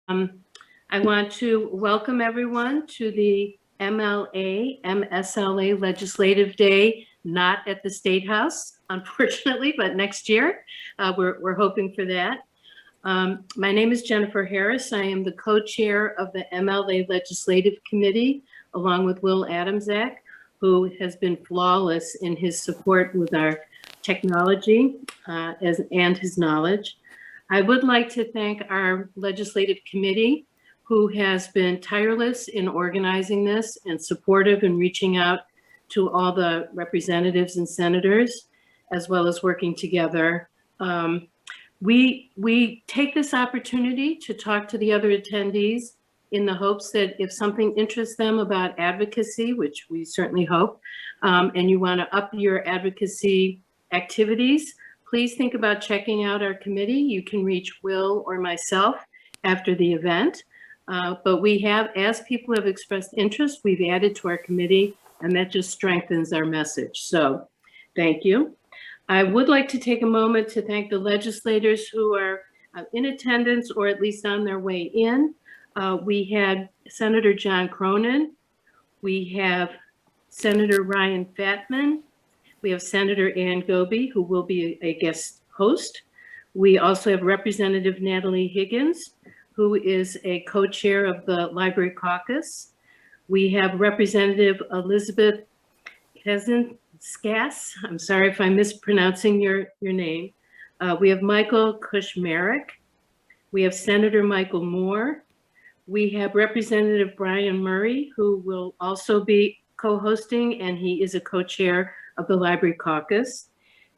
Um, I want to welcome everyone to the MSLA Legislative Day, not at the State House, unfortunately, but next year. We're hoping for that. My name is Jennifer Harris. I am the co-chair of the MLA Legislative Committee, along with Will Adamczak, who has been flawless in his support with our technology and his knowledge. I would like to thank our legislative committee, who has been tireless in organizing this and supportive in reaching out to all the representatives and senators, as well as working together. We take this opportunity to talk to the other attendees in the hopes that if something interests them about advocacy, which we certainly hope, and you want to up your advocacy activities, please think about checking out our committee. You can reach Will or myself after the event. But we have, as people have expressed interest, we've added to our committee, and that just strengthens our message. So thank you. I would like to take a moment to thank the legislators who are in attendance or at least on their way in. We had Senator John Cronin. We have Senator Ryan Fatman. We have Senator Ann Goby, who will be a guest host. We also have Representative Natalie Higgins, who is a co-chair of the Library Caucus. We have Representative Elizabeth Scass. I'm sorry if I'm mispronouncing your name. We have Michael Kushmarek. We have Senator Michael Moore. We have Representative Brian Murray, who will also be co-hosting, and he is a co-chair of the Library Caucus.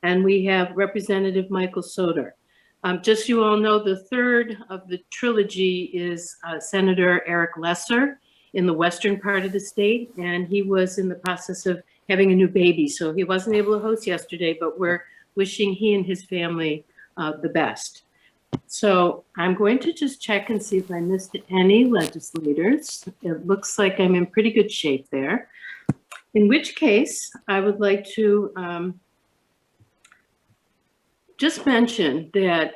And we have Representative Michael Soter. Just so you all know, the third of the trilogy is Senator Eric Lesser in the western part of the state, and he was in the process of having a new baby, so he wasn't able to host yesterday, but we're wishing he and his family the best. So I'm going to just check and see if I missed any legislators. It looks like I'm in pretty good shape there. In which case, I would like to just mention that,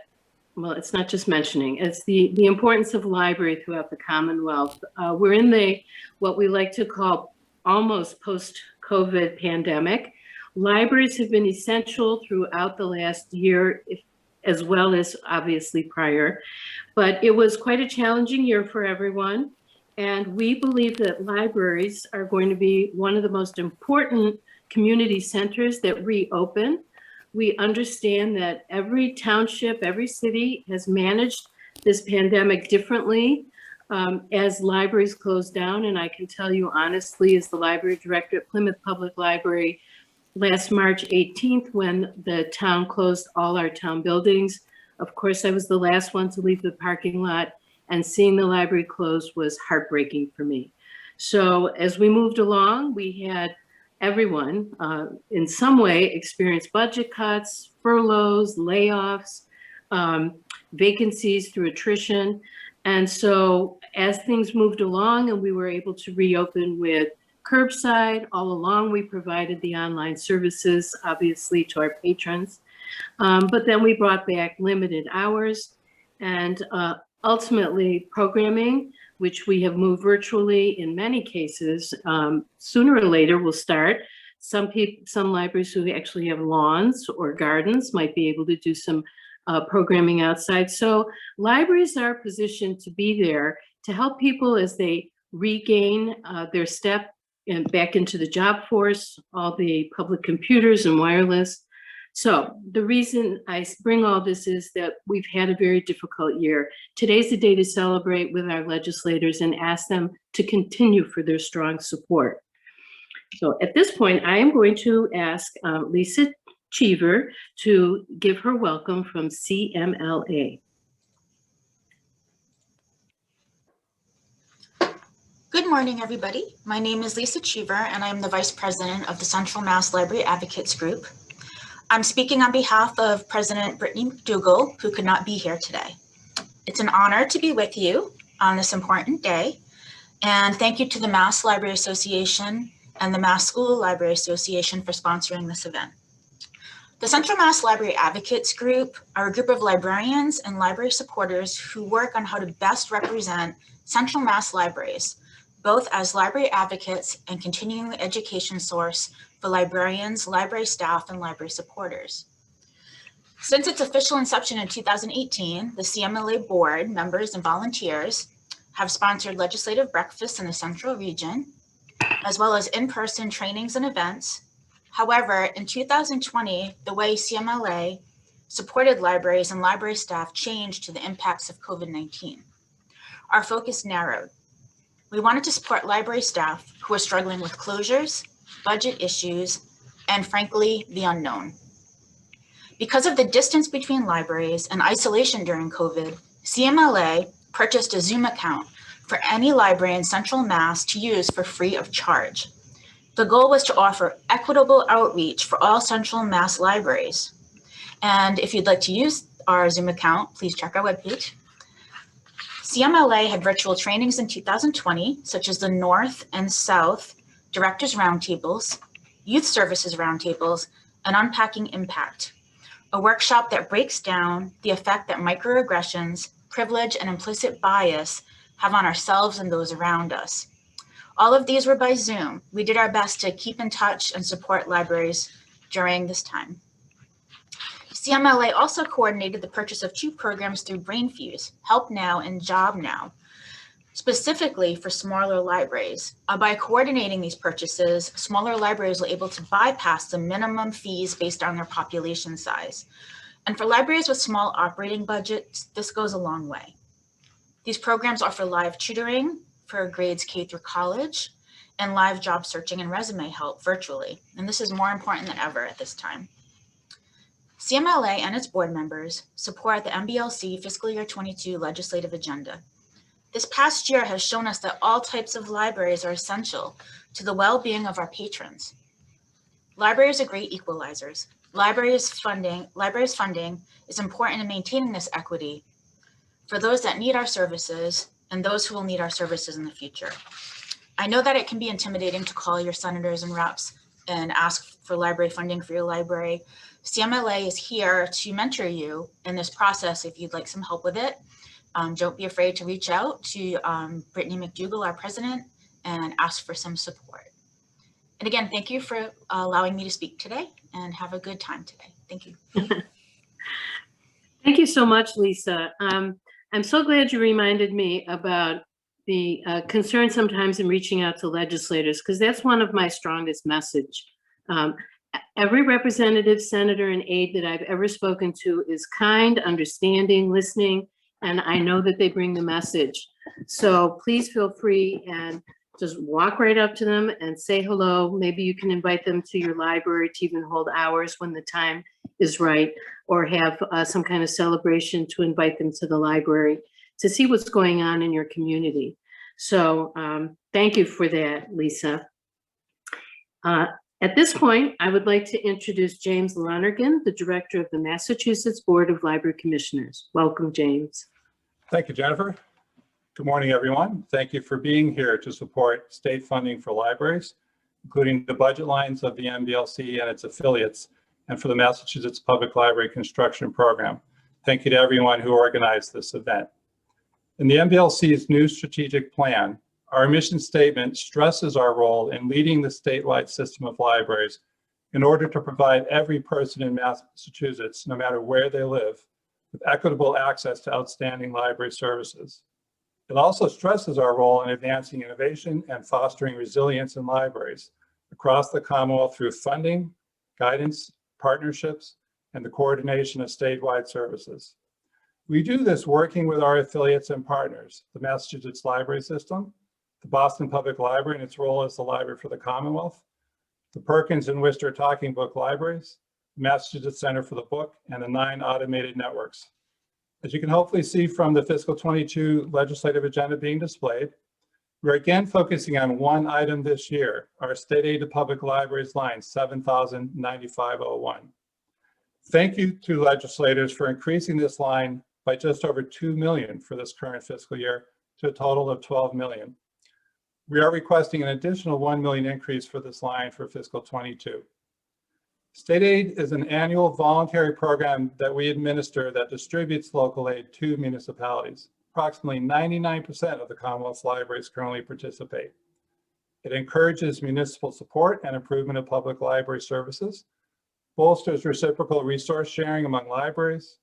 well, it's not just mentioning, it's the importance of library throughout the Commonwealth. We're in what we like to call almost post-COVID pandemic. Libraries have been essential throughout the last year, as well as obviously prior, but it was quite a challenging year for everyone. And we believe that libraries are going to be one of the most important community centers that reopen. We understand that every township, every city has managed this pandemic differently as libraries close down. And I can tell you honestly, as the library director at Plymouth Public Library, last March 18th, when the town closed all our town buildings, of course, I was the last one to leave the parking lot, and seeing the library closed was heartbreaking for me. So as we moved along, we had everyone in some way experience budget cuts, furloughs, layoffs, vacancies through attrition. And so as things moved along and we were able to reopen with curbside, all along we provided the online services, obviously, to our patrons. But then we brought back limited hours and ultimately programming, which we have moved virtually in many cases. Sooner or later will start. Some libraries who actually have lawns or gardens might be able to do some programming outside. So libraries are positioned to be there to help people as they regain their step back into the job force, all the public computers and wireless. So the reason I bring all this is that we've had a very difficult year. Today's the day to celebrate with our legislators and ask them to continue for their strong support. So at this point, I am going to ask Lisa Cheever to give her welcome from CMLA. Good morning, everybody. My name is Lisa Cheever, and I'm the Vice President of the Central Mass Library Advocates Group. I'm speaking on behalf of President Brittany McDougall, who could not be here today. It's an honor to be with you on this important day, and thank you to the Mass Library Association and the Mass School Library Association for sponsoring this event. The Central Mass Library Advocates Group are a group of librarians and library supporters who work on how to best represent Central Mass libraries, both as library advocates and continuing education source for librarians, library staff, and library supporters. Since its official inception in 2018, the CMLA board members and volunteers have sponsored legislative breakfasts in the Central region, as well as in-person trainings and events. However, in 2020, the way CMLA supported libraries and library staff changed to the impacts of COVID-19. Our focus narrowed. We wanted to support library staff who are struggling with closures, budget issues, and frankly, the unknown. Because of the distance between libraries and isolation during COVID, CMLA purchased a Zoom account for any library in Central Mass to use for free of charge. The goal was to offer equitable outreach for all Central Mass libraries. And if you'd like to use our Zoom account, please check our webpage. CMLA had virtual trainings in 2020, such as the North and South Directors Roundtables, Youth Services Roundtables, and Unpacking Impact, a workshop that breaks down the effect that microaggressions, privilege, and implicit bias have on ourselves and those around us. All of these were by Zoom. We did our best to keep in touch and support libraries during this time. CMLA also coordinated the purchase of 2 programs through BrainFuse, Help Now and Job Now, specifically for smaller libraries. By coordinating these purchases, smaller libraries were able to bypass the minimum fees based on their population size. And for libraries with small operating budgets, this goes a long way. These programs offer live tutoring for grades K through college and live job searching and resume help virtually. And this is more important than ever at this time. CMLA and its board members support the MBLC fiscal year 22 legislative agenda. This past year has shown us that all types of libraries are essential to the well-being of our patrons. Libraries are great equalizers. Libraries funding is important in maintaining this equity for those that need our services and those who will need our services in the future. I know that it can be intimidating to call your senators and reps and ask for library funding for your library. CMLA is here to mentor you in this process if you'd like some help with it. Don't be afraid to reach out to Brittany McDougall, our president, and ask for some support. And again, thank you for allowing me to speak today, and have a good time today. Thank you. Thank you so much, Lisa. I'm so glad you reminded me about the concern sometimes in reaching out to legislators, because that's one of my strongest message. Every representative, senator, and aide that I've ever spoken to is kind, understanding, listening, and I know that they bring the message. So please feel free and just walk right up to them and say hello. Maybe you can invite them to your library to even hold hours when the time is right, or have some kind of celebration to invite them to the library to see what's going on in your community. So thank you for that, Lisa. At this point, I would like to introduce James Lonergan, the director of the Massachusetts Board of Library Commissioners. Welcome, James. Thank you, Jennifer. Good morning, everyone. Thank you for being here to support state funding for libraries, including the budget lines of the MBLC and its affiliates, and for the Massachusetts Public Library Construction Program. Thank you to everyone who organized this event. In the MBLC's new strategic plan, our mission statement stresses our role in leading the statewide system of libraries in order to provide every person in Massachusetts, no matter where they live, with equitable access to outstanding library services. It also stresses our role in advancing innovation and fostering resilience in libraries across the Commonwealth through funding, guidance, partnerships, and the coordination of statewide services. We do this working with our affiliates and partners, the Massachusetts Library System, the Boston Public Library and its role as the Library for the Commonwealth, the Perkins and Worcester Talking Book Libraries, the Massachusetts Center for the Book, and the 9 automated networks. As you can hopefully see from the fiscal 22 legislative agenda being displayed, we're again focusing on one item this year, our state aid to public libraries line 709501. Thank you to legislators for increasing this line by just over $2 million for this current fiscal year to a total of $12 million. We are requesting an additional $1 million increase for this line for fiscal 22. State aid is an annual voluntary program that we administer that distributes local aid to municipalities. Approximately 99% of the Commonwealth's libraries currently participate. It encourages municipal support and improvement of public library services, bolsters reciprocal resource sharing among libraries,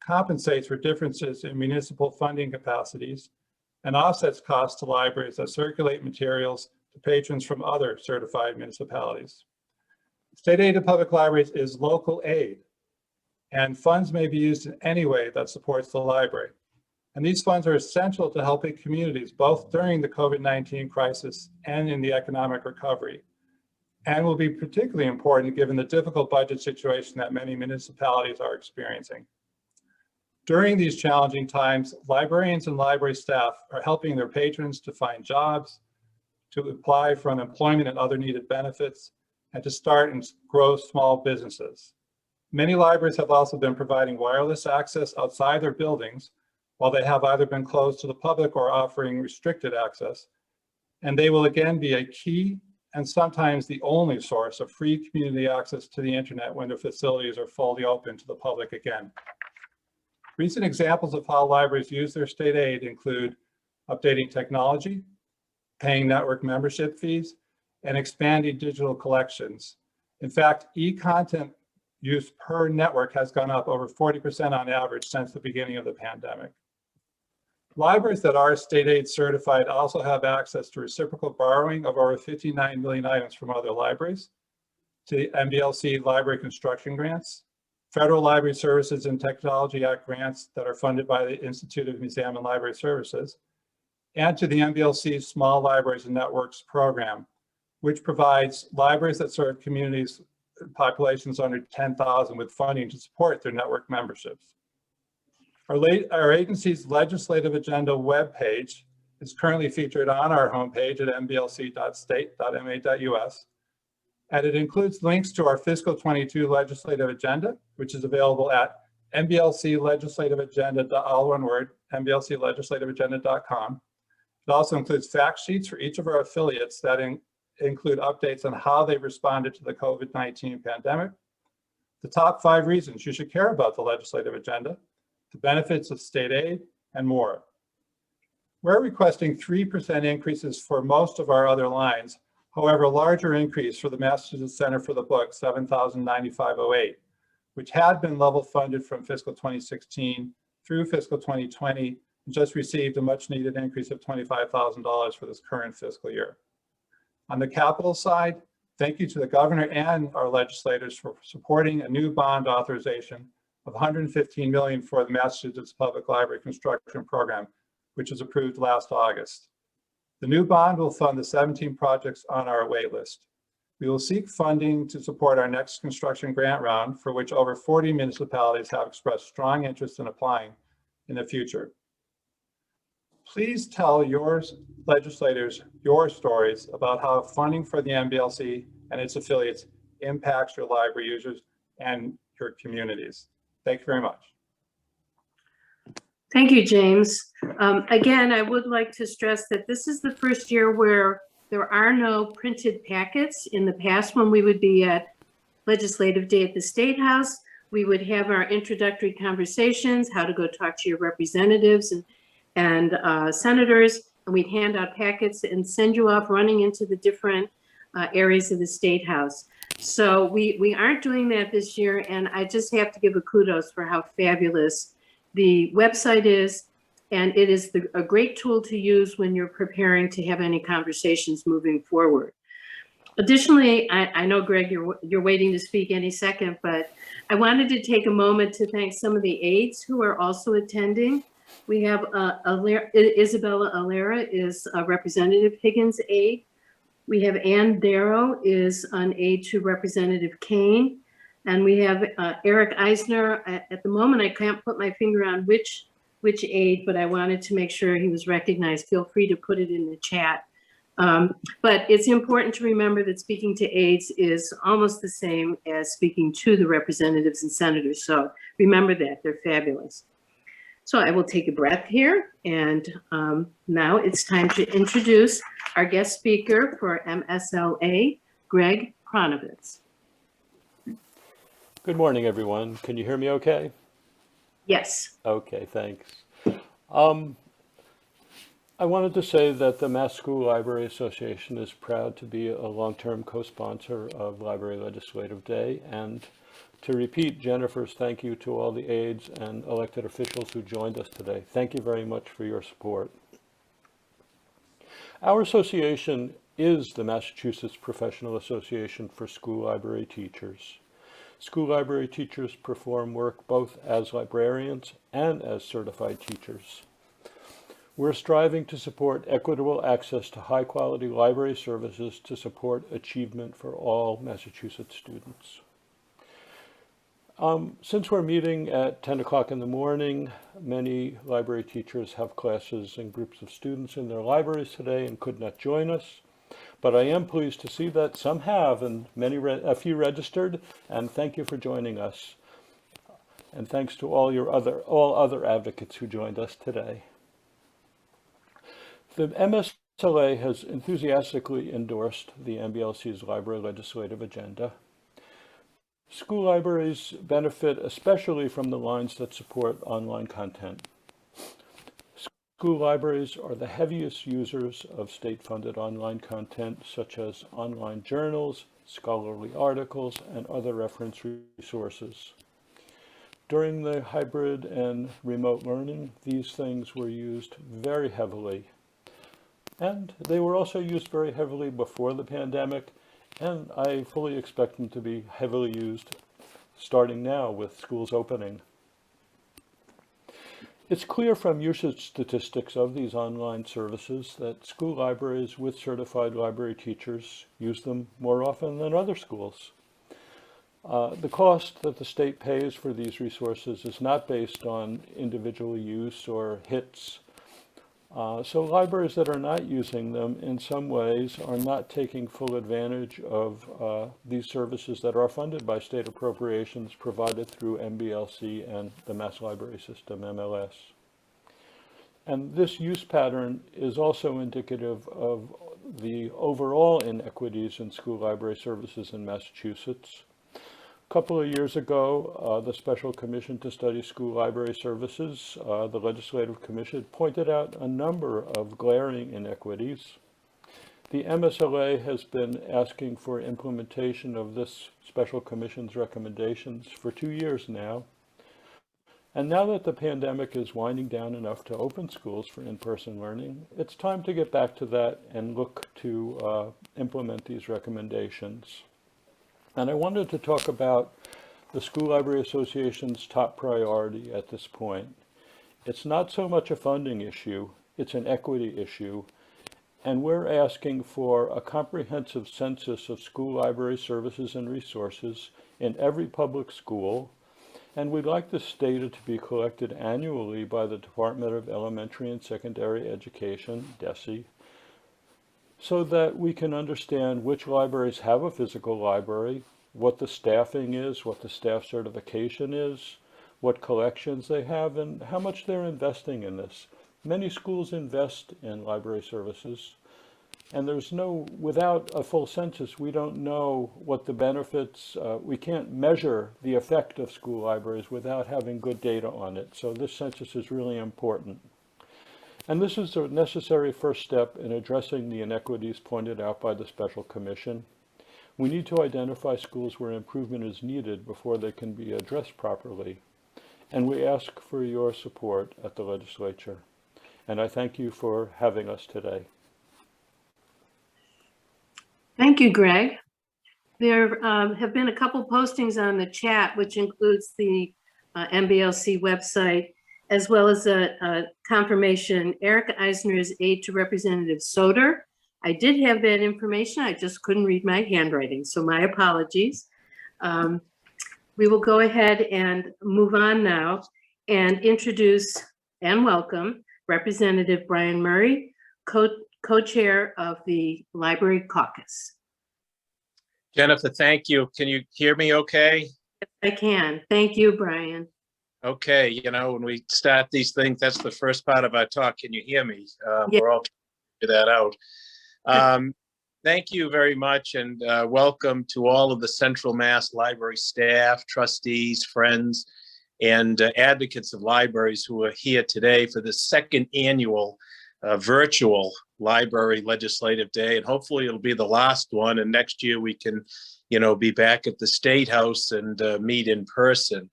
compensates for differences in municipal funding capacities, and offsets costs to libraries that circulate materials to patrons from other certified municipalities. State aid to public libraries is local aid, and funds may be used in any way that supports the library. And these funds are essential to helping communities both during the COVID-19 crisis and in the economic recovery, and will be particularly important given the difficult budget situation that many municipalities are experiencing. During these challenging times, librarians and library staff are helping their patrons to find jobs, to apply for unemployment and other needed benefits, and to start and grow small businesses. Many libraries have also been providing wireless access outside their buildings, while they have either been closed to the public or offering restricted access. And they will again be a key and sometimes the only source of free community access to the internet when their facilities are fully open to the public again. Recent examples of how libraries use their state aid include updating technology, paying network membership fees, and expanding digital collections. In fact, e-content use per network has gone up over 40% on average since the beginning of the pandemic. Libraries that are state aid certified also have access to reciprocal borrowing of over 59 million items from other libraries, to the MBLC library construction grants, Federal Library Services and Technology Act grants that are funded by the Institute of Museum and Library Services, and to the MBLC's Small Libraries and Networks program, which provides libraries that serve communities, populations under 10,000 with funding to support their network memberships. Our agency's legislative agenda webpage is currently featured on our homepage at mblc.state.ma.us, and it includes links to our fiscal 22 legislative agenda, which is available at mblclegislativeagenda, all one word, mblclegislativeagenda.com. It also includes fact sheets for each of our affiliates that include updates on how they've responded to the COVID-19 pandemic, the top 5 reasons you should care about the legislative agenda, the benefits of state aid, and more. We're requesting 3% increases for most of our other lines. However, a larger increase for the Massachusetts Center for the Book, $7,095.08, which had been level funded from fiscal 2016 through fiscal 2020, and just received a much needed increase of $25,000 for this current fiscal year. On the capital side, thank you to the governor and our legislators for supporting a new bond authorization of $115 million for the Massachusetts Public Library Construction Program, which was approved last August. The new bond will fund the 17 projects on our wait list. We will seek funding to support our next construction grant round, for which over 40 municipalities have expressed strong interest in applying in the future. Please tell your legislators your stories about how funding for the MBLC and its affiliates impacts your library users and your communities. Thank you very much. Thank you, James. Again, I would like to stress that this is the first year where there are no printed packets. In the past, when we would be at Legislative Day at the State House, we would have our introductory conversations, how to go talk to your representatives and senators, and we'd hand out packets and send you off running into the different areas of the State House. So we aren't doing that this year, and I just have to give a kudos for how fabulous the website is, and it is a great tool to use when you're preparing to have any conversations moving forward. Additionally, I know, Greg, you're waiting to speak any second, but I wanted to take a moment to thank some of the aides who are also attending. We have Isabella Alera is a Representative Higgins aide. We have Ann Darrow is an aide to Representative Kane. And we have Eric Eisner. At the moment, I can't put my finger on which aide, but I wanted to make sure he was recognized. Feel free to put it in the chat. But it's important to remember that speaking to aides is almost the same as speaking to the representatives and senators. So remember that, they're fabulous. So I will take a breath here. And now it's time to introduce our guest speaker for MSLA, Greg Pronovitz. Good morning, everyone. Can you hear me okay? Yes. Okay, thanks. Um, I wanted to say that the Mass School Library Association is proud to be a long-term co-sponsor of Library Legislative Day, and to repeat Jennifer's thank you to all the aides and elected officials who joined us today. Thank you very much for your support. Our association is the Massachusetts Professional Association for School Library Teachers. School library teachers perform work both as librarians and as certified teachers. We're striving to support equitable access to high-quality library services to support achievement for all Massachusetts students. Since we're meeting at 10 o'clock in the morning, many library teachers have classes and groups of students in their libraries today and could not join us. But I am pleased to see that some have, and a few registered, and thank you for joining us. And thanks to all other advocates who joined us today. The MSLA has enthusiastically endorsed the MBLC's library legislative agenda. School libraries benefit especially from the lines that support online content. School libraries are the heaviest users of state-funded online content, such as online journals, scholarly articles, and other reference resources. During the hybrid and remote learning, these things were used very heavily. And they were also used very heavily before the pandemic, and I fully expect them to be heavily used starting now with schools opening. It's clear from usage statistics of these online services that school libraries with certified library teachers use them more often than other schools. The cost that the state pays for these resources is not based on individual use or hits. So libraries that are not using them in some ways are not taking full advantage of these services that are funded by state appropriations provided through MBLC and the Mass Library System, MLS. And this use pattern is also indicative of the overall inequities in school library services in Massachusetts. A couple of years ago, the Special Commission to Study School Library Services, the Legislative Commission, pointed out a number of glaring inequities. The MSLA has been asking for implementation of this Special Commission's recommendations for 2 years now. And now that the pandemic is winding down enough to open schools for in-person learning, it's time to get back to that and look to implement these recommendations. And I wanted to talk about the School Library Association's top priority at this point. It's not so much a funding issue, it's an equity issue. And we're asking for a comprehensive census of school library services and resources in every public school. And we'd like this data to be collected annually by the Department of Elementary and Secondary Education, DESE, so that we can understand which libraries have a physical library, what the staffing is, what the staff certification is, what collections they have, and how much they're investing in this. Many schools invest in library services, and without a full census, we don't know what the benefits, we can't measure the effect of school libraries without having good data on it. So this census is really important. And this is a necessary first step in addressing the inequities pointed out by the Special Commission. We need to identify schools where improvement is needed before they can be addressed properly. And we ask for your support at the legislature. And I thank you for having us today. Thank you, Greg. There have been a couple postings on the chat, which includes the MBLC website, as well as a confirmation. Erica Eisner is aide to Representative Soter. I did have that information. I just couldn't read my handwriting, so my apologies. We will go ahead and move on now and introduce and welcome Representative Brian Murray, co-chair of the Library Caucus. Jennifer, thank you. Can you hear me okay? Yes, I can. Thank you, Brian. Okay, you know, when we start these things, that's the first part of our talk. Can you hear me? Yeah. We're all trying to figure that out. Thank you very much, and welcome to all of the Central Mass Library staff, trustees, friends, and advocates of libraries who are here today for the second annual virtual Library Legislative Day. And hopefully it'll be the last one, and next year we can, be back at the State House and meet in person.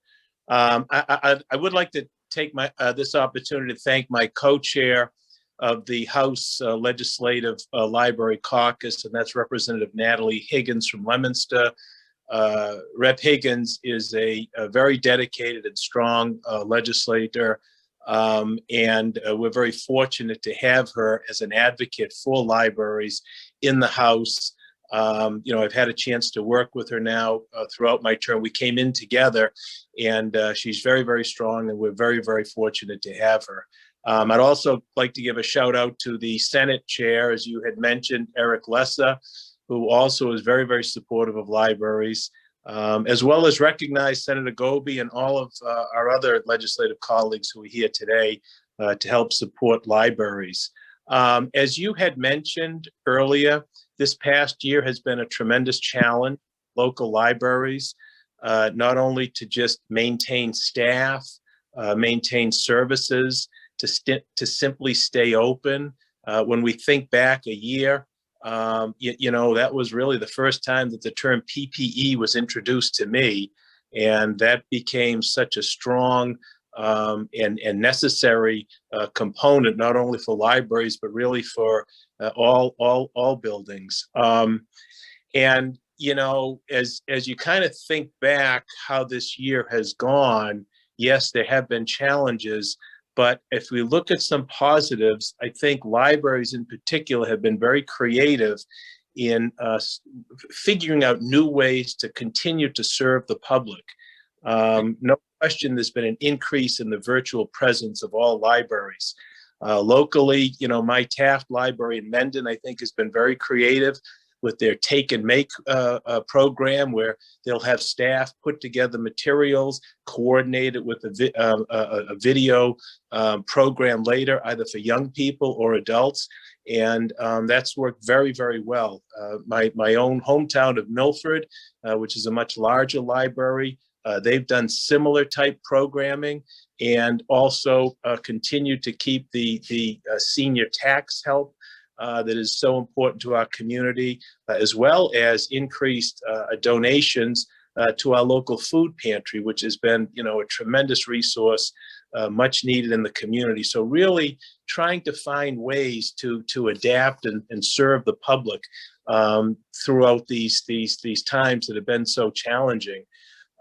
I would like to take this opportunity to thank my co-chair of the House Legislative Library Caucus, and that's Representative Natalie Higgins from Leominster. Rep. Higgins is a very dedicated and strong legislator, and we're very fortunate to have her as an advocate for libraries in the House. I've had a chance to work with her now throughout my term. We came in together, and she's very, very strong, and we're very, very fortunate to have her. I'd also like to give a shout out to the Senate chair, as you had mentioned, Eric Lessa, who also is very, very supportive of libraries, as well as recognize Senator Goby and all of our other legislative colleagues who are here today to help support libraries. As you had mentioned earlier, this past year has been a tremendous challenge for local libraries, not only to just maintain staff, maintain services, to simply stay open. When we think back a year, that was really the first time that the term PPE was introduced to me, and that became such a strong and necessary component, not only for libraries but really for all buildings. And as you kind of think back how this year has gone, yes, there have been challenges. But if we look at some positives, I think libraries in particular have been very creative in figuring out new ways to continue to serve the public. No question, there's been an increase in the virtual presence of all libraries. Locally, my Taft Library in Mendon, I think, has been very creative with their Take and Make program, where they'll have staff put together materials, coordinate it with a video program later, either for young people or adults. And that's worked very, very well. My own hometown of Milford, which is a much larger library, they've done similar type programming, and also continue to keep the senior tax help that is so important to our community, as well as increased donations to our local food pantry, which has been, a tremendous resource, much needed in the community. So really trying to find ways to adapt and serve the public throughout these times that have been so challenging.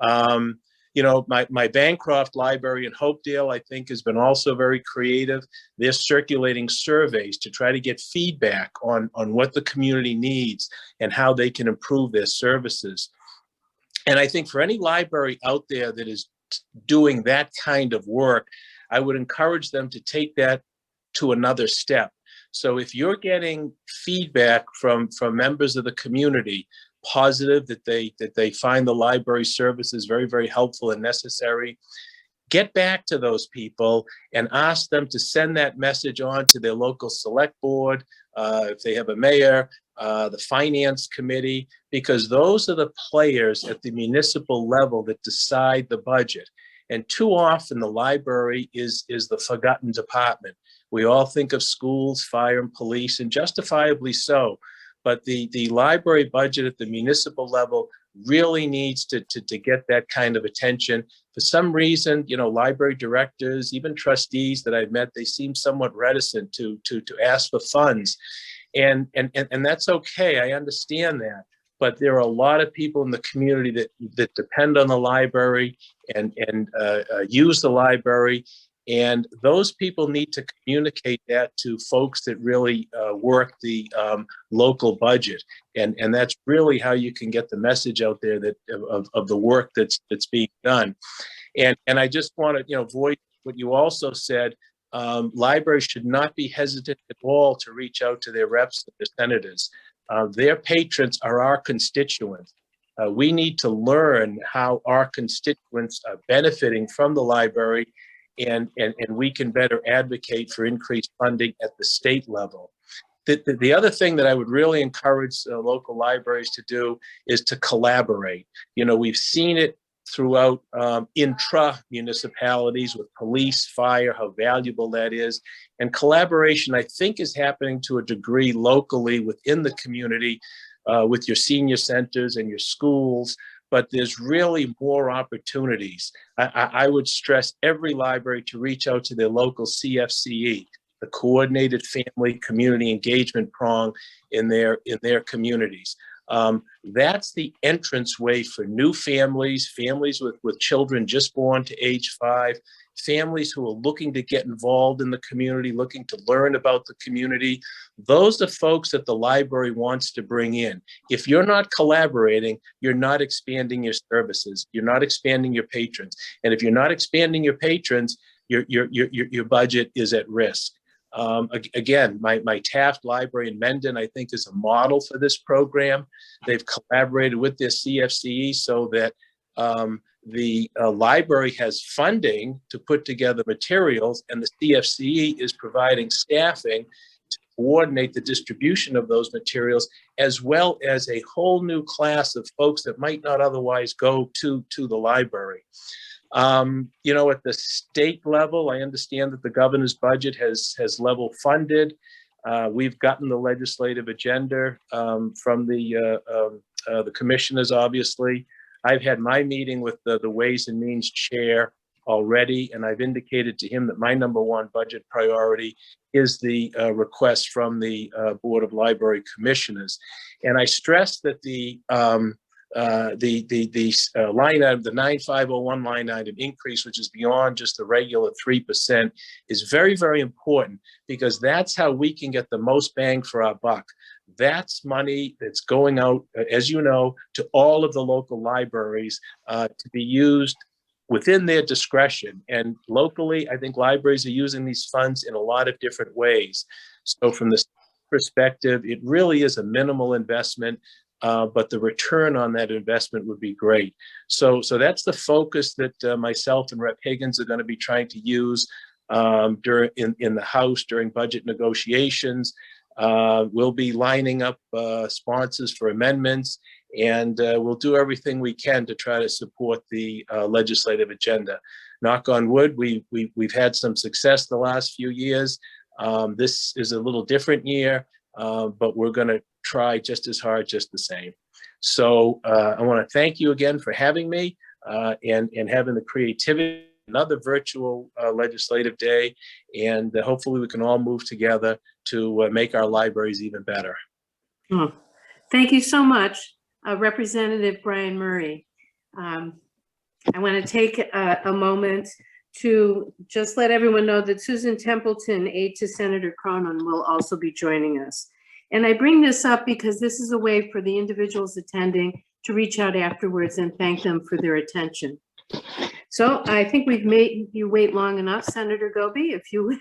My Bancroft Library in Hopedale, I think, has been also very creative. They're circulating surveys to try to get feedback on what the community needs and how they can improve their services. And I think for any library out there that is doing that kind of work, I would encourage them to take that to another step. So if you're getting feedback from members of the community, positive, that they find the library services very, very helpful and necessary, get back to those people and ask them to send that message on to their local select board, if they have a mayor, the finance committee, because those are the players at the municipal level that decide the budget. And too often the library is the forgotten department. We all think of schools, fire, and police, and justifiably so. But the library budget at the municipal level really needs to get that kind of attention. For some reason, library directors, even trustees that I've met, they seem somewhat reticent to ask for funds. And that's okay, I understand that. But there are a lot of people in the community that depend on the library and use the library. And those people need to communicate that to folks that really work the local budget. And that's really how you can get the message out there that of the work that's being done. And I just want to voice what you also said. Libraries should not be hesitant at all to reach out to their reps and their senators. Their patrons are our constituents. We need to learn how our constituents are benefiting from the library, and we can better advocate for increased funding at the state level. The other thing that I would really encourage local libraries to do is to collaborate. You know, we've seen it throughout intra-municipalities with police, fire, how valuable that is. And collaboration, I think, is happening to a degree locally within the community with your senior centers and your schools, but there's really more opportunities. I would stress every library to reach out to their local CFCE, the Coordinated Family Community Engagement prong in their communities. That's the entrance way for new families, families with children just born to age 5, families who are looking to get involved in the community, looking to learn about the community. Those are folks that the library wants to bring in. If you're not collaborating, you're not expanding your services, you're not expanding your patrons. And if you're not expanding your patrons, your budget is at risk. Again, my Taft Library in Mendon, I think, is a model for this program. They've collaborated with their CFCE so that the library has funding to put together materials, and the CFCE is providing staffing to coordinate the distribution of those materials, as well as a whole new class of folks that might not otherwise go to the library. You know, at the state level, I understand that the governor's budget has level funded. We've gotten the legislative agenda from the commissioners, obviously. I've had my meeting with the Ways and Means chair already, and I've indicated to him that my #1 budget priority is the request from the Board of Library Commissioners. And I stress that the line item, the 9501 line item increase, which is beyond just the regular 3%, is very, very important, because that's how we can get the most bang for our buck. That's money that's going out, as you know, to all of the local libraries to be used within their discretion. And locally, I think libraries are using these funds in a lot of different ways. So from this perspective, it really is a minimal investment. But the return on that investment would be great. So that's the focus that myself and Rep. Higgins are going to be trying to use in the House during budget negotiations. We'll be lining up sponsors for amendments, and we'll do everything we can to try to support the legislative agenda. Knock on wood, we've had some success the last few years. This is a little different year, but we're going to try just as hard, just the same. So I want to thank you again for having me and having the creativity, another virtual legislative day, and hopefully we can all move together to make our libraries even better. Oh, thank you so much, Representative Brian Murray. I want to take a moment to just let everyone know that Susan Templeton, aide to Senator Cronin, will also be joining us. And I bring this up because this is a way for the individuals attending to reach out afterwards and thank them for their attention. So I think we've made you wait long enough, Senator Goby, if you would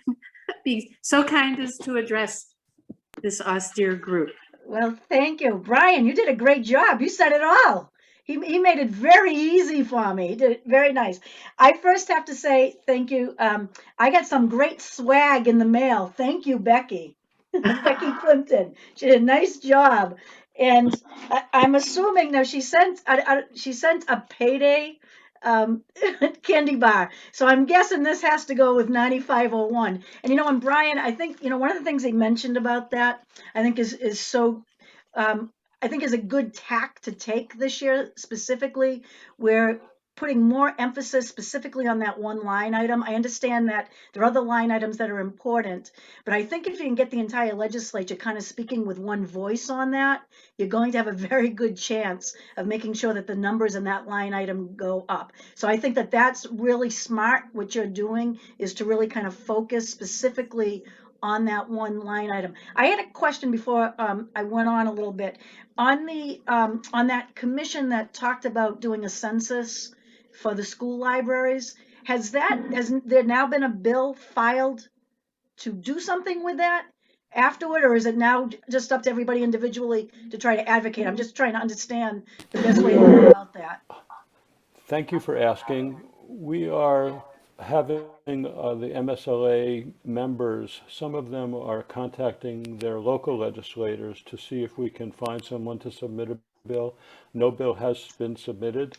be so kind as to address this austere group. Well, thank you. Brian, you did a great job. You said it all. He made it very easy for me. He did it very nice. I first have to say thank you. I got some great swag in the mail. Thank you, Becky. Becky Plimpton. She did a nice job. And I'm assuming now she sent a payday candy bar. So I'm guessing this has to go with 9501. And you know, and Brian, I think, you know, one of the things he mentioned about that, I think is so I think is a good tack to take this year specifically, where putting more emphasis specifically on that one line item. I understand that there are other line items that are important, but I think if you can get the entire legislature kind of speaking with one voice on that, you're going to have a very good chance of making sure that the numbers in that line item go up. So I think that that's really smart. What you're doing is to really kind of focus specifically on that one line item. I had a question before I went on a little bit on the on that commission that talked about doing a census for the school libraries. Has there now been a bill filed to do something with that afterward, or is it now just up to everybody individually to try to advocate? I'm just trying to understand the best way to go about that. Thank you for asking. We are having the MSLA members, some of them are contacting their local legislators to see if we can find someone to submit a bill. No bill has been submitted.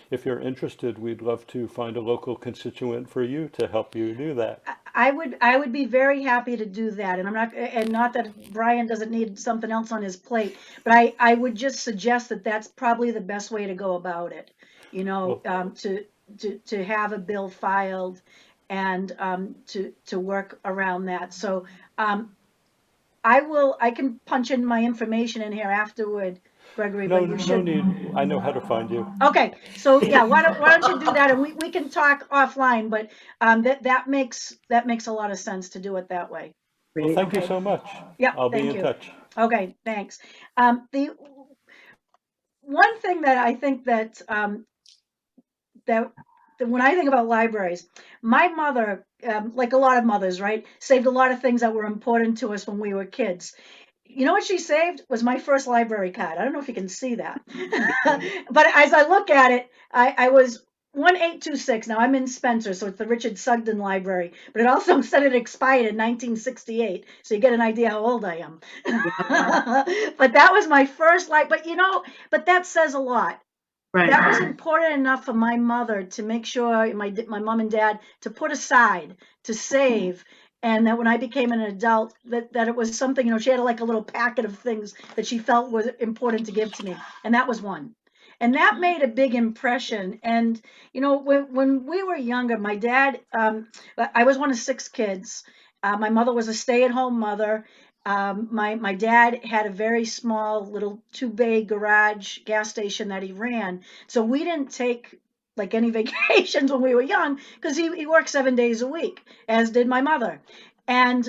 If you're interested, we'd love to find a local constituent for you to help you do that. I would be very happy to do that, and I'm not, and not that Brian doesn't need something else on his plate, but I would just suggest that that's probably the best way to go about it. You know, to have a bill filed and to work around that. So I can punch in my information in here afterward, Gregory, No, but you no should. need. I know how to find you. Okay, so yeah, why don't you do that, and we can talk offline, but that makes a lot of sense to do it that way. Well, thank you Okay. so much. Yeah, I'll be thank in you. touch. Okay, thanks. The one thing that I think that that when I think about libraries, my mother, like a lot of mothers, right, saved a lot of things that were important to us when we were kids. You know what she saved was my first library card. I don't know if you can see that. But as I look at it, I was 1826. Now I'm in Spencer, so it's the Richard Sugden Library, but it also said it expired in 1968. So you get an idea how old I am. But that was my first but but that says a lot. Right. That was important enough for my mother to make sure my mom and dad to put aside, to save, and that when I became an adult, that it was something, she had like a little packet of things that she felt was important to give to me, and that was one. And that made a big impression. And when we were younger, my dad, I was one of 6 kids. My mother was a stay-at-home mother. My dad had a very small little 2-bay garage gas station that he ran. So we didn't take like any vacations when we were young because he worked 7 days a week, as did my mother. And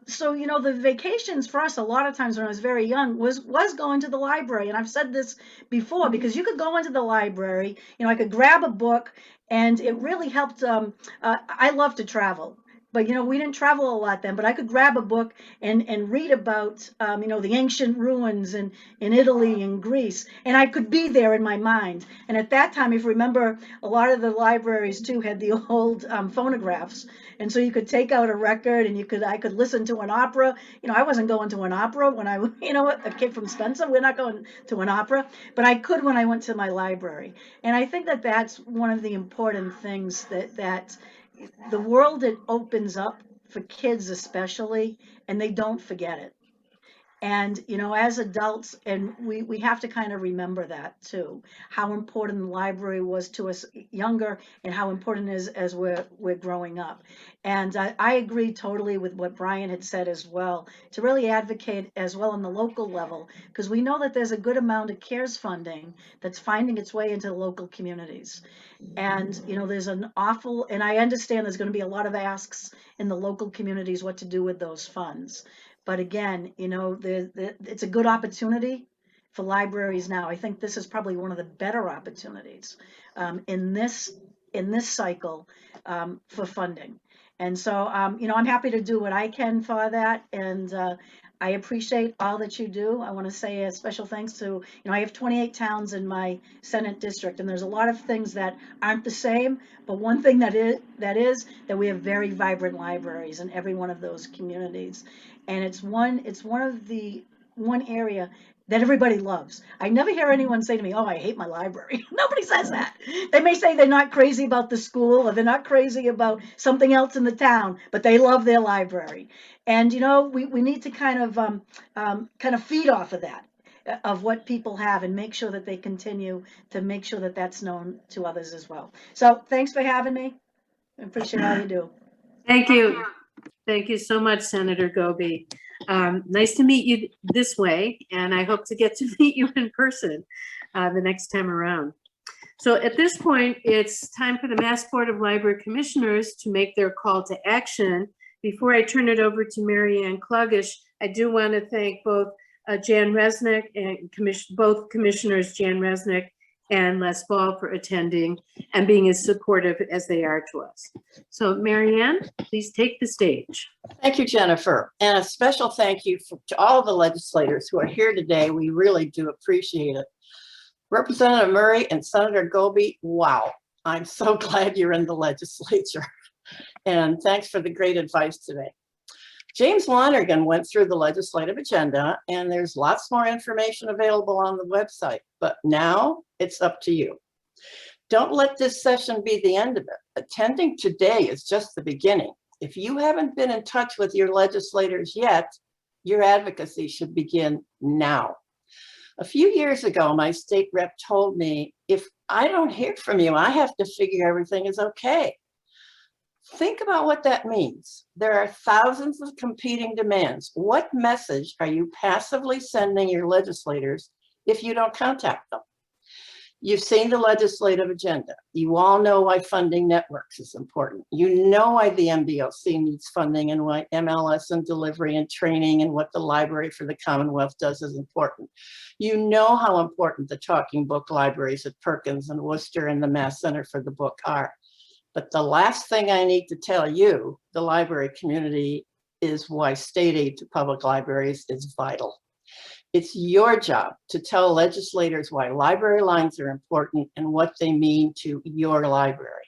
so, the vacations for us a lot of times when I was very young was going to the library. And I've said this before, because you could go into the library, I could grab a book, and it really helped. I love to travel. But, we didn't travel a lot then, but I could grab a book and read about, the ancient ruins in Italy and Greece, and I could be there in my mind. And at that time, if you remember, a lot of the libraries too had the old phonographs. And so you could take out a record and I could listen to an opera. I wasn't going to an opera when a kid from Spencer, we're not going to an opera, but I could when I went to my library. And I think that that's one of the important things that the world, it opens up for kids especially, and they don't forget it. And as adults, and we have to kind of remember that too, how important the library was to us younger, and how important it is as we're growing up. And I agree totally with what Brian had said as well, to really advocate as well on the local level, because we know that there's a good amount of CARES funding that's finding its way into local communities. And there's and I understand there's going to be a lot of asks in the local communities what to do with those funds. But again, it's a good opportunity for libraries now. I think this is probably one of the better opportunities in this cycle for funding. And so, I'm happy to do what I can for that. And I appreciate all that you do. I want to say a special thanks to, I have 28 towns in my Senate district, and there's a lot of things that aren't the same, but one thing that is that we have very vibrant libraries in every one of those communities. And it's one area that everybody loves. I never hear anyone say to me, "Oh, I hate my library." Nobody says that. They may say they're not crazy about the school, or they're not crazy about something else in the town, but they love their library. And we need to kind of feed off of that, of what people have, and make sure that they continue to make sure that that's known to others as well. So thanks for having me. I appreciate all you do. Thank you. Thank you so much, Senator Goby. Nice to meet you this way, and I hope to get to meet you in person the next time around. So at this point, it's time for the Mass Board of Library Commissioners to make their call to action. Before I turn it over to Mary Ann Klugish, I do want to thank both Jan Resnick and both Commissioners Jan Resnick and Les Ball for attending and being as supportive as they are to us. So Mary Ann, please take the stage. Thank you, Jennifer. And a special thank you to all the legislators who are here today. We really do appreciate it. Representative Murray and Senator Goby, wow, I'm so glad you're in the legislature. And thanks for the great advice today. James Lonergan went through the legislative agenda, and there's lots more information available on the website, but now it's up to you. Don't let this session be the end of it. Attending today is just the beginning. If you haven't been in touch with your legislators yet, your advocacy should begin now. A few years ago, my state rep told me, if I don't hear from you, I have to figure everything is okay. Think about what that means. There are thousands of competing demands. What message are you passively sending your legislators if you don't contact them? You've seen the legislative agenda. You all know why funding networks is important. You know why the MBLC needs funding and why MLS and delivery and training and what the Library for the Commonwealth does is important. You know how important the talking book libraries at Perkins and Worcester and the Mass Center for the Book are. But the last thing I need to tell you, the library community, is why state aid to public libraries is vital. It's your job to tell legislators why library lines are important and what they mean to your library.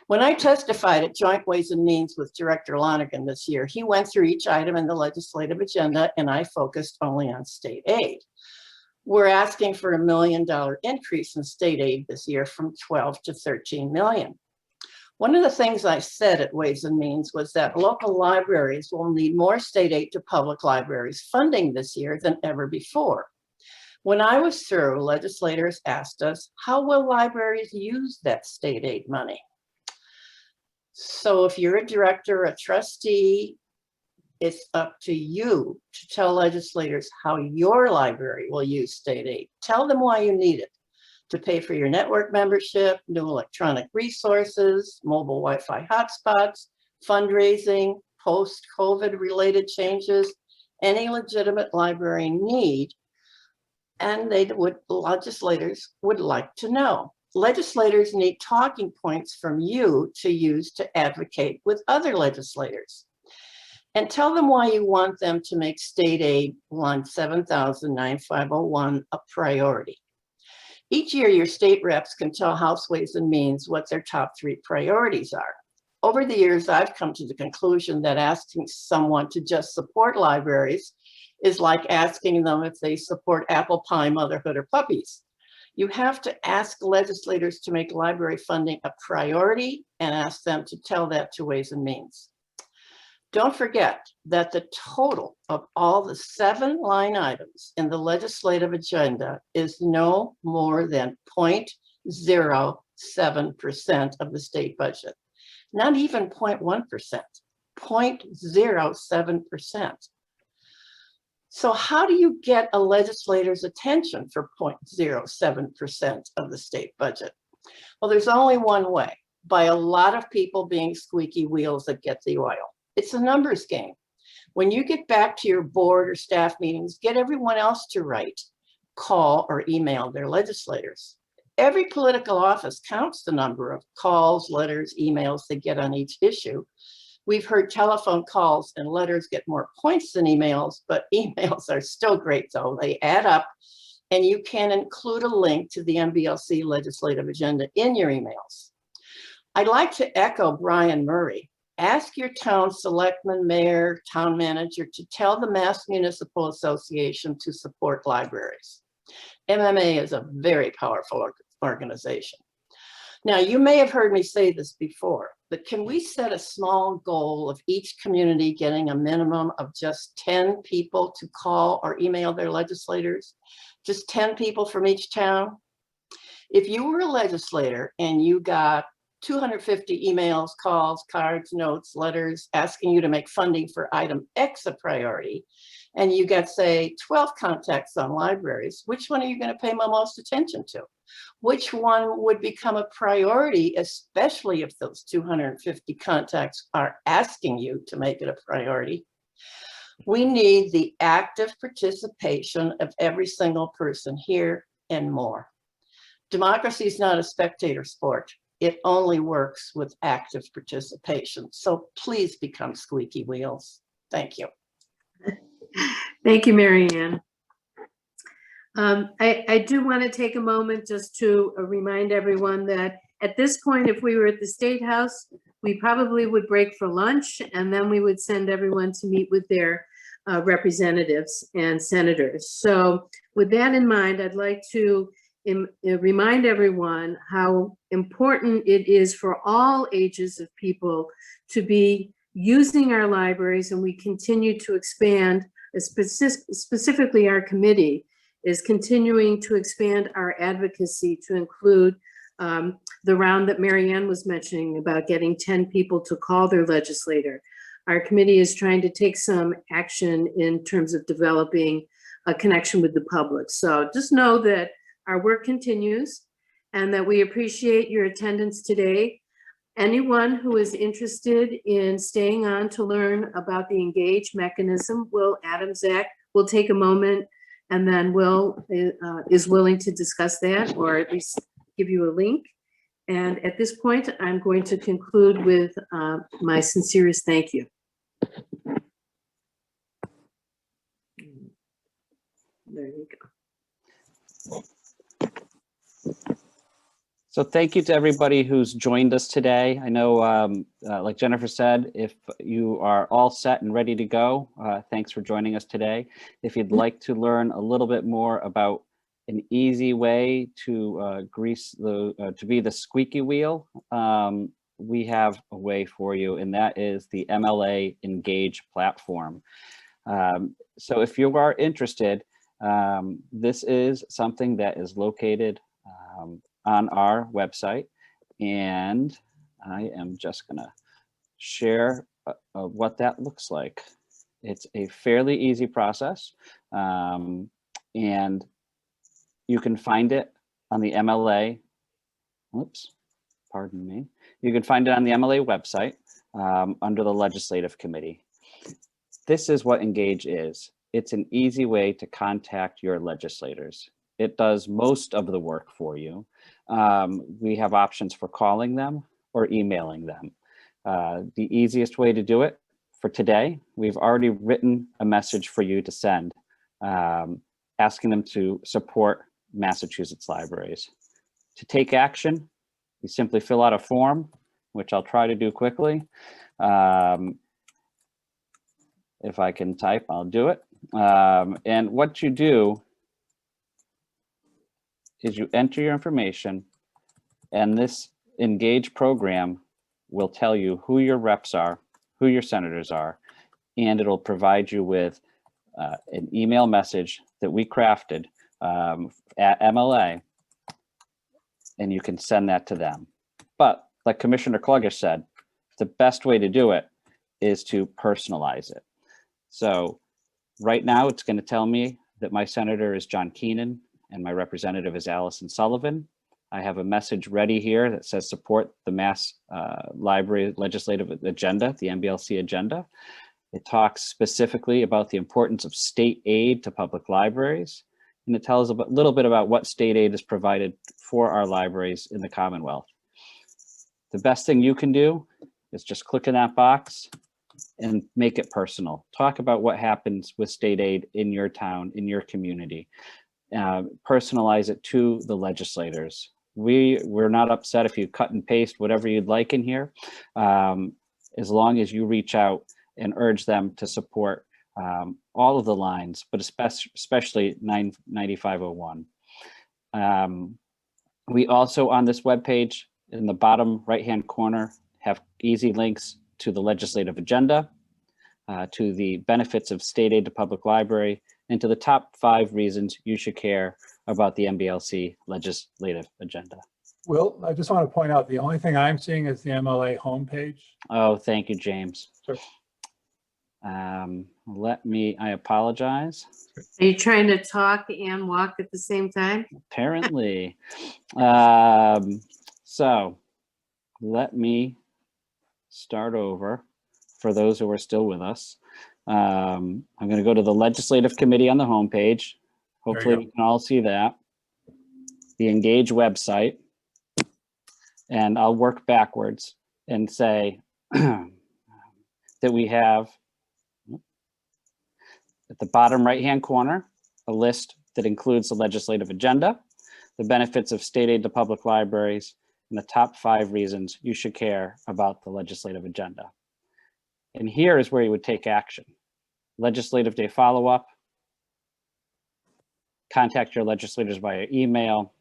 When I testified at Joint Ways and Means with Director Lonergan this year, he went through each item in the legislative agenda, and I focused only on state aid. We're asking for $1 million increase in state aid this year from 12 to 13 million. One of the things I said at Ways and Means was that local libraries will need more state aid to public libraries funding this year than ever before. When I was through, legislators asked us, how will libraries use that state aid money? So if you're a director, a trustee, it's up to you to tell legislators how your library will use state aid. Tell them why you need it. To pay for your network membership, new electronic resources, mobile Wi-Fi hotspots, fundraising, post-COVID related changes, any legitimate library need, and legislators would like to know. Legislators need talking points from you to use to advocate with other legislators. And tell them why you want them to make state aid line 7000-9501 a priority. Each year, your state reps can tell House Ways and Means what their top 3 priorities are. Over the years, I've come to the conclusion that asking someone to just support libraries is like asking them if they support apple pie, motherhood, or puppies. You have to ask legislators to make library funding a priority and ask them to tell that to Ways and Means. Don't forget that the total of all the 7 line items in the legislative agenda is no more than 0.07% of the state budget. Not even 0.1%, 0.07%. So how do you get a legislator's attention for 0.07% of the state budget? Well, there's only one way, by a lot of people being squeaky wheels that get the oil. It's a numbers game. When you get back to your board or staff meetings, get everyone else to write, call, or email their legislators. Every political office counts the number of calls, letters, emails they get on each issue. We've heard telephone calls and letters get more points than emails, but emails are still great though. They add up, and you can include a link to the MBLC legislative agenda in your emails. I'd like to echo Brian Murray. Ask your town selectman, mayor, town manager to tell the Mass Municipal Association to support libraries. MMA is a very powerful organization. Now, you may have heard me say this before, but can we set a small goal of each community getting a minimum of just 10 people to call or email their legislators? Just 10 people from each town? If you were a legislator and you got 250 emails, calls, cards, notes, letters asking you to make funding for item X a priority, and you get, say, 12 contacts on libraries, which one are you going to pay most attention to? Which one would become a priority, especially if those 250 contacts are asking you to make it a priority? We need the active participation of every single person here and more. Democracy is not a spectator sport. It only works with active participation. So please become squeaky wheels. Thank you. Thank you, Mary Ann. I do want to take a moment just to remind everyone that at this point, if we were at the State House, we probably would break for lunch, and then we would send everyone to meet with their representatives and senators. So with that in mind, I'd like to remind everyone how important it is for all ages of people to be using our libraries, and we continue to expand, specifically our committee is continuing to expand our advocacy to include the round that Marianne was mentioning about getting 10 people to call their legislator. Our committee is trying to take some action in terms of developing a connection with the public. So just know that our work continues and that we appreciate your attendance today. Anyone who is interested in staying on to learn about the Engage mechanism, Will Adamczak will take a moment, and then Will is willing to discuss that, or at least give you a link. And at this point, I'm going to conclude with my sincerest thank you. There you go. So thank you to everybody who's joined us today. I know, like Jennifer said, if you are all set and ready to go, thanks for joining us today. If you'd like to learn a little bit more about an easy way to to be the squeaky wheel, we have a way for you, and that is the MLA Engage platform. So if you are interested, this is something that is located on our website, and I am just gonna share what that looks like. It's a fairly easy process, and you can find it on the MLA, oops, pardon me. You can find it on the MLA website under the Legislative Committee. This is what Engage is. It's an easy way to contact your legislators. It does most of the work for you. We have options for calling them or emailing them. The easiest way to do it for today, we've already written a message for you to send, asking them to support Massachusetts libraries. To take action, you simply fill out a form, which I'll try to do quickly. If I can type, I'll do it. And what you do is you enter your information, and this Engage program will tell you who your reps are, who your senators are, and it'll provide you with an email message that we crafted at MLA, and you can send that to them. But like Commissioner Klugish said, the best way to do it is to personalize it. So right now it's going to tell me that my senator is John Keenan and my representative is Allison Sullivan. I have a message ready here that says support the Mass Library Legislative Agenda, the MBLC agenda. It talks specifically about the importance of state aid to public libraries, and it tells a little bit about what state aid is provided for our libraries in the Commonwealth. The best thing you can do is just click in that box and make it personal. Talk about what happens with state aid in your town, in your community. Personalize it to the legislators. We're not upset if you cut and paste whatever you'd like in here, as long as you reach out and urge them to support all of the lines, but especially 9501. We also, on this webpage, in the bottom right-hand corner, have easy links to the legislative agenda, to the benefits of state aid to public library, and to the top 5 reasons you should care about the MBLC legislative agenda. Will, I just want to point out, the only thing I'm seeing is the MLA homepage. Oh, thank you, James. Sure. I apologize. Are you trying to talk and walk at the same time? Apparently. So let me start over for those who are still with us. I'm going to go to the Legislative Committee on the homepage. Hopefully you can all see that. The Engage website. And I'll work backwards and say that we have at the bottom right-hand corner, a list that includes the legislative agenda, the benefits of state aid to public libraries, and the top 5 reasons you should care about the legislative agenda. And here is where you would take action. Legislative day follow-up, contact your legislators via email,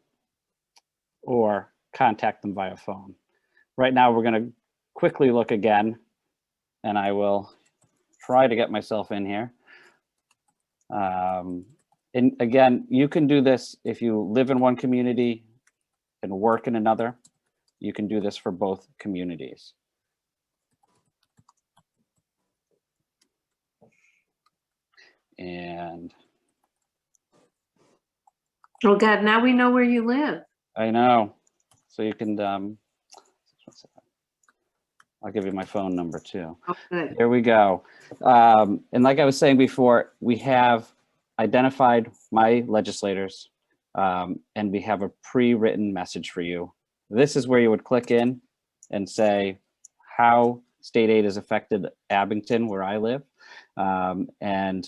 or contact them via phone. Right now, we're going to quickly look again, and I will try to get myself in here. And again, you can do this if you live in one community and work in another. You can do this for both communities. And Oh God, now we know where you live. I know, so you can, I'll give you my phone number too. Oh, good. There we go. And like I was saying before, we have identified my legislators, and we have a pre-written message for you. This is where you would click in and say how state aid has affected Abington, where I live, and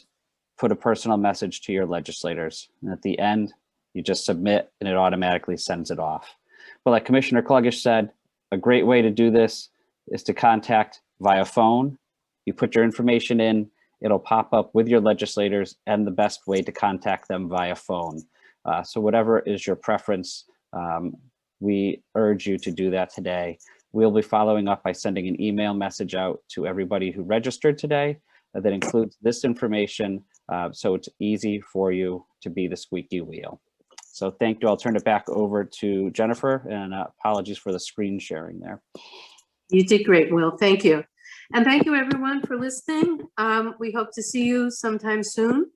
put a personal message to your legislators. And at the end, you just submit and it automatically sends it off. But like Commissioner Kluggish said, a great way to do this is to contact via phone. You put your information in, it'll pop up with your legislators and the best way to contact them via phone. So whatever is your preference, we urge you to do that today. We'll be following up by sending an email message out to everybody who registered today that includes this information, so it's easy for you to be the squeaky wheel. So thank you. I'll turn it back over to Jennifer, and apologies for the screen sharing there. You did great, Will. Thank you. And thank you everyone for listening. We hope to see you sometime soon.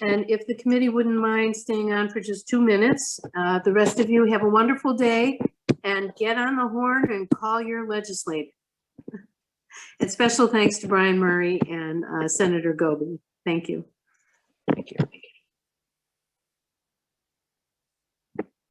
And if the committee wouldn't mind staying on for just 2 minutes, the rest of you have a wonderful day and get on the horn and call your legislator. And special thanks to Brian Murray and Senator Goby. Thank you. Thank you.